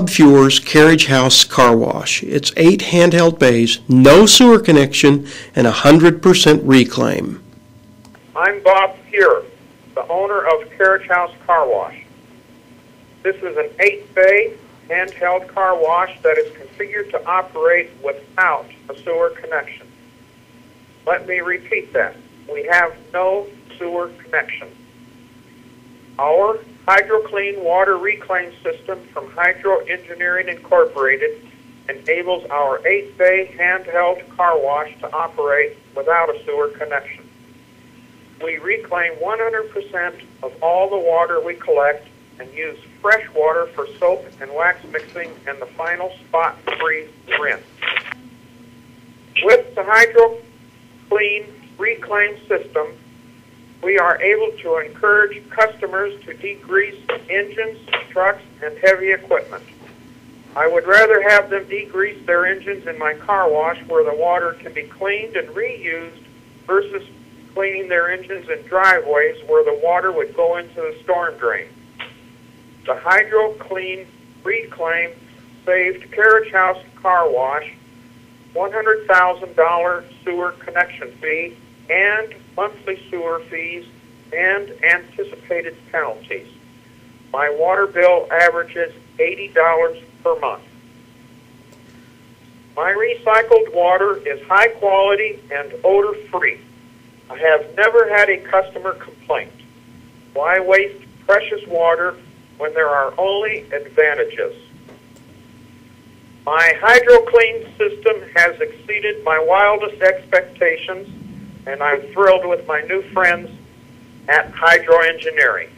Bob Feuer's Carriage House Car Wash. It's 8 handheld bays, no sewer connection, and 100% reclaim. I'm Bob Feuer, the owner of Carriage House Car Wash. This is an 8-bay handheld car wash that is configured to operate without a sewer connection. Let me repeat that. We have no sewer connection. Our HydroClean water reclaim system from Hydro Engineering Incorporated enables our 8-bay handheld car wash to operate without a sewer connection. We reclaim 100% of all the water we collect and use fresh water for soap and wax mixing and the final spot-free rinse. With the HydroClean reclaim system, we are able to encourage customers to degrease engines, trucks, and heavy equipment. I would rather have them degrease their engines in my car wash where the water can be cleaned and reused versus cleaning their engines in driveways where the water would go into the storm drain. The HydroClean reclaim saved Carriage House Car Wash $100,000 sewer connection fee and monthly sewer fees and anticipated penalties. My water bill averages $80 per month. My recycled water is high quality and odor free. I have never had a customer complaint. Why waste precious water when there are only advantages? My HydroClean system has exceeded my wildest expectations, and I'm thrilled with my new friends at Hydro Engineering.